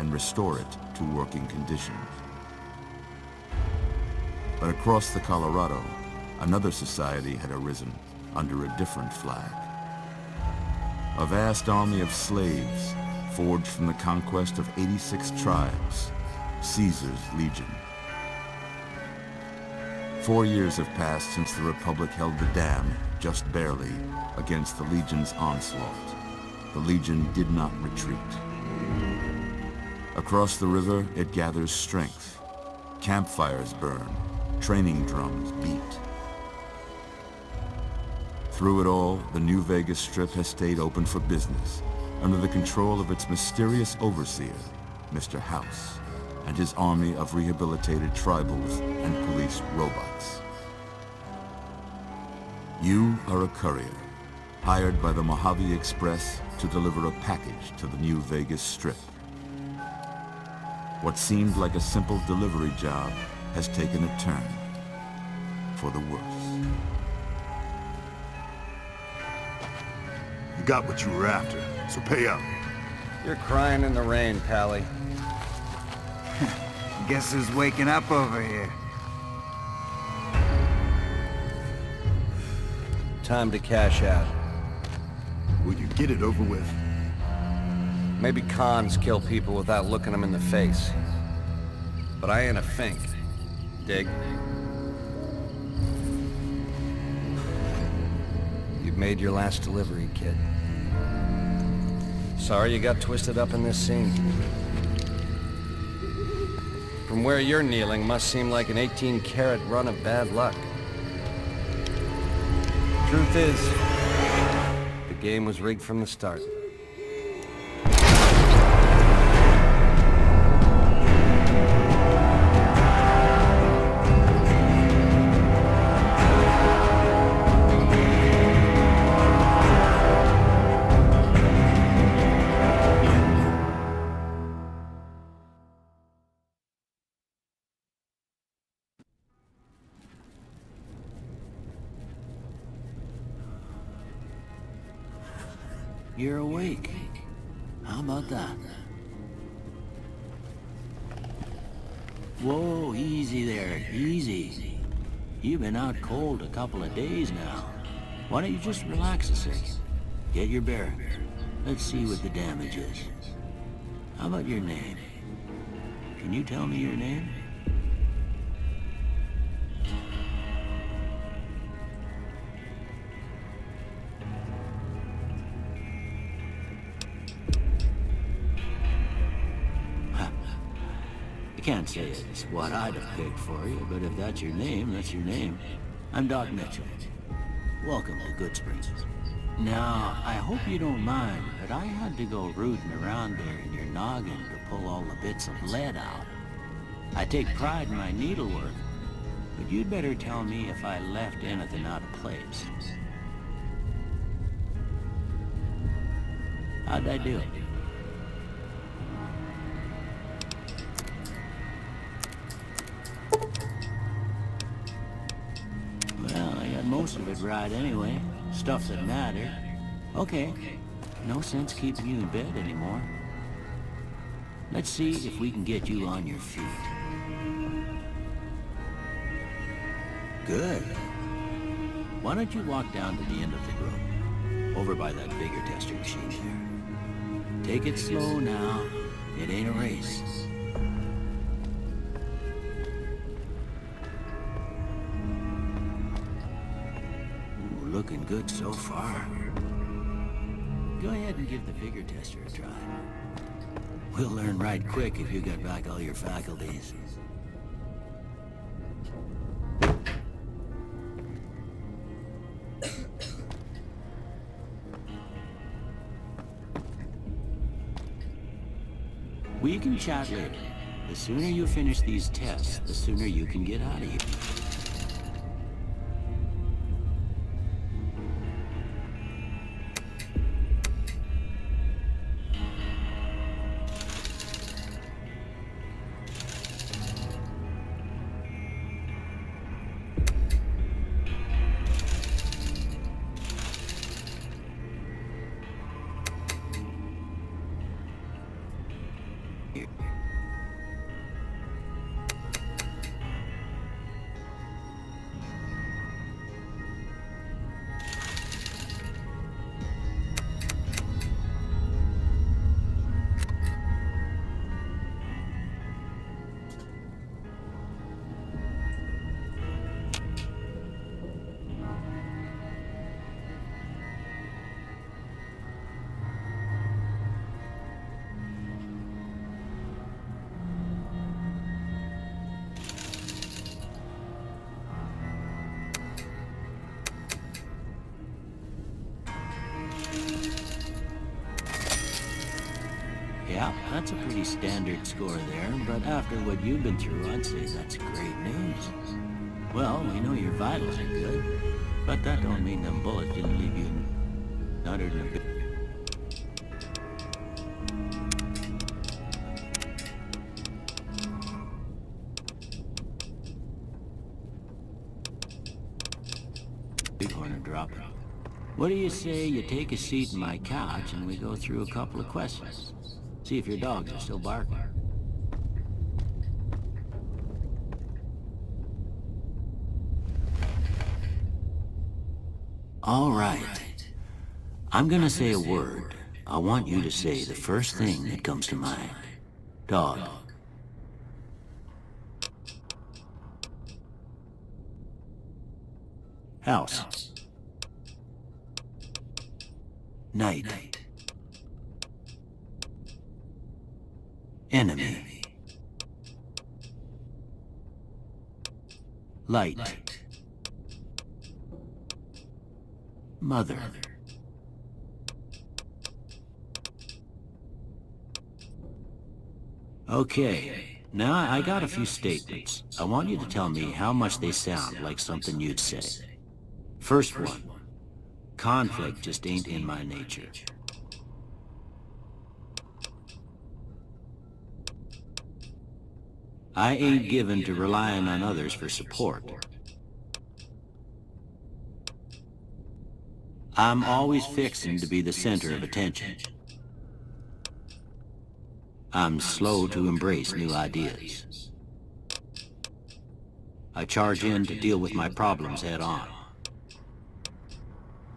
and restore it to working condition. But across the Colorado, another society had arisen under a different flag. A vast army of slaves forged from the conquest of 86 tribes, Caesar's Legion. 4 years have passed since the Republic held the dam, just barely, against the Legion's onslaught. The Legion did not retreat. Across the river, it gathers strength. Campfires burn, training drums beat. Through it all, the New Vegas Strip has stayed open for business, under the control of its mysterious overseer, Mr. House, and his army of rehabilitated tribals and police robots. You are a courier, hired by the Mojave Express to deliver a package to the New Vegas Strip. What seemed like a simple delivery job has taken a turn for the worse. You got what you were after, so pay up. You're crying in the rain, Pally. Guess who's waking up over here? Time to cash out. Will you get it over with? Maybe cons kill people without looking them in the face. But I ain't a fink. Dig? You've made your last delivery, kid. Sorry you got twisted up in this scene. From where you're kneeling must seem like an 18-carat run of bad luck. Truth is, the game was rigged from the start. You're awake. How about that? Whoa, easy there, easy. You've been out cold a couple of days now. Why don't you just relax a second? Get your bearings. Let's see what the damage is. How about your name? Can you tell me your name? I can't say it's what I'd have picked for you, but if that's your name, that's your name. I'm Doc Mitchell. Welcome to Good Springs. Now, I hope you don't mind, but I had to go rooting around there in your noggin to pull all the bits of lead out. I take pride in my needlework, but you'd better tell me if I left anything out of place. How'd I do it? Well, I got most of it right anyway. Stuff that mattered. Okay. No sense keeping you in bed anymore. Let's see if we can get you on your feet. Good. Why don't you walk down to the end of the room? Over by that bigger tester machine there. Take it slow now. It ain't a race. Looking good so far. Go ahead and give the figure tester a try. We'll learn right quick if you got back all your faculties. We can chat later. The sooner you finish these tests, the sooner you can get out of here. that's a pretty standard score there, but after what you've been through, I'd say that's great news. Well, we know your vitals are good, but that don't mean them bullets didn't leave you nuttered in a bit. Bighorn dropping. What do you say you take a seat in my couch and we go through a couple of questions? See if your dogs are still barking. All right. I'm gonna say a word. I want you to say the first thing that comes to mind. Dog. House. Night. Enemy. Light. Mother. Okay, now I got a few statements. I want you to tell me how much they sound like something you'd say. First one, conflict just ain't in my nature. I ain't given to relying on others for support. I'm always fixing to be the center of attention. I'm slow to embrace new ideas. I charge in to deal with my problems head on.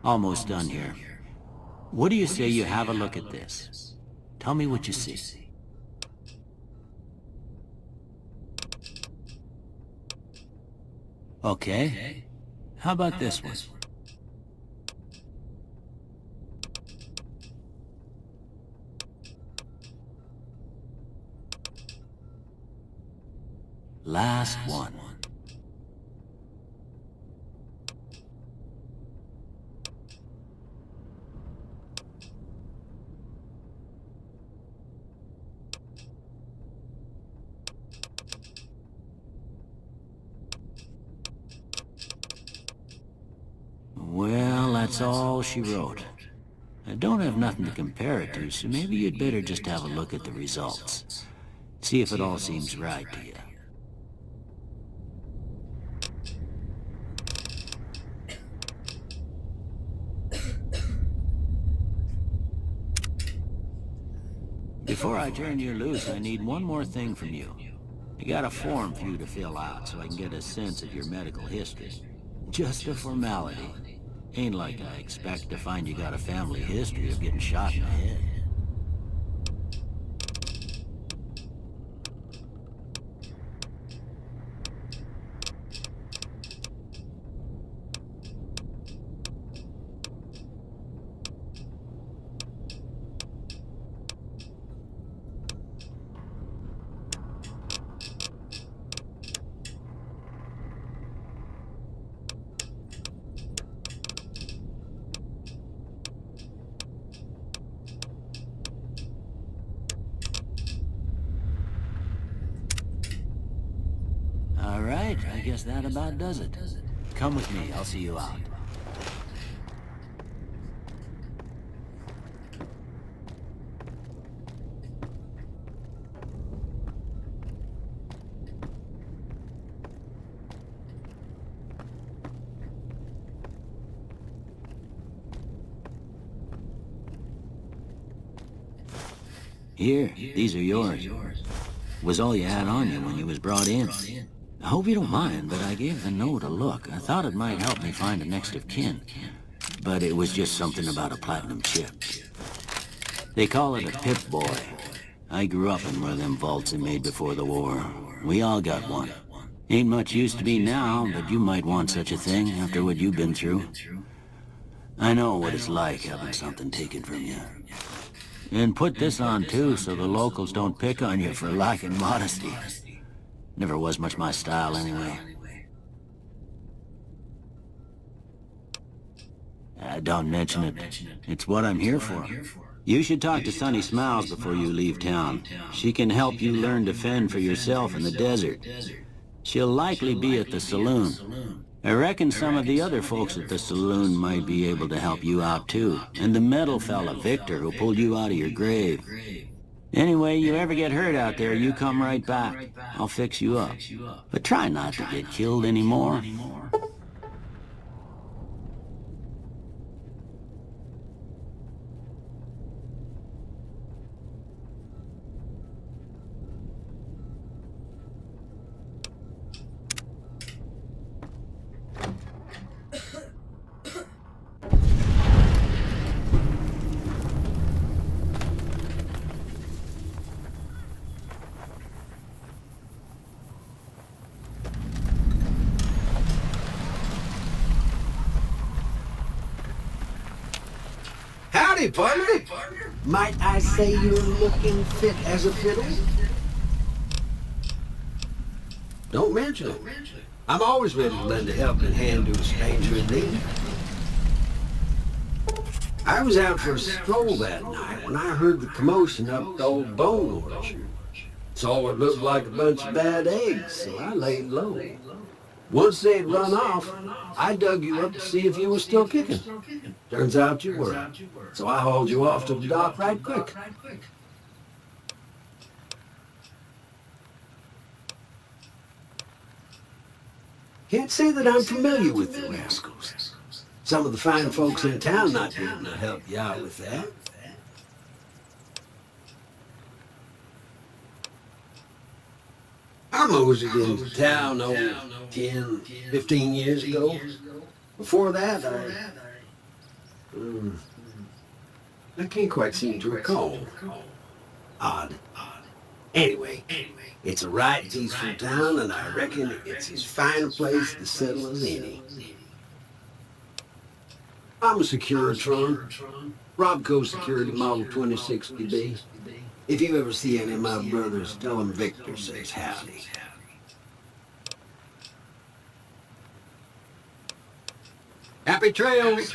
Almost done here. What do you say you have a look at this? Tell me what you see. Okay. How about this one? Last one. Well, that's all she wrote. I don't have nothing to compare it to, so maybe you'd better just have a look at the results. See if it all seems right to you. Before I turn you loose, I need one more thing from you. I got a form for you to fill out so I can get a sense of your medical history. Just a formality. Ain't like I expect to find you got a family history of getting shot in the head. All right, I guess that about does it. Come with me, I'll see you out. Here, these are yours. Was all you had on you when you was brought in. I hope you don't mind, but I gave the note a look. I thought it might help me find a next of kin. But it was just something about a platinum chip. They call it a Pip-Boy. I grew up in one of them vaults they made before the war. We all got one. Ain't much use to me now, but you might want such a thing after what you've been through. I know what it's like having something taken from you. And put this on too, so the locals don't pick on you for lacking modesty. Never was much my style anyway. Don't mention it. It's what I'm here for. You should talk to Sunny Smiles before you leave town. She can help you learn to fend for yourself in the desert. She'll likely be at the saloon. I reckon some of the other folks at the saloon might be able to help you out too. And the metal fella, Victor, who pulled you out of your grave. Anyway, you ever get hurt out there, you come right back. I'll fix you up. But try not to get killed anymore. Howdy, partner. Might I say you're looking fit as a fiddle? Don't mention it. I'm always ready to lend a helping hand to a stranger in need. I was out for a stroll that night when I heard the commotion up at the old bone orchard. Saw what looked like a bunch of bad eggs, so I laid low. Once they'd run off, I dug you up to see if you were still kicking. Turns out you were. So I hauled you off to the dock right quick. Can't say that I'm familiar with the rascals. Some of the fine folks in town might be able to help you out with that. I moseyed into town, 10, 15 years ago. Before that, I can't quite seem to recall. Odd. Anyway, it's a right peaceful town, and I reckon it's as fine a place to settle as any. I'm a Securitron. Robco Security Model 2060B. If you ever see any of my brothers, tell them Victor says howdy. Happy trails!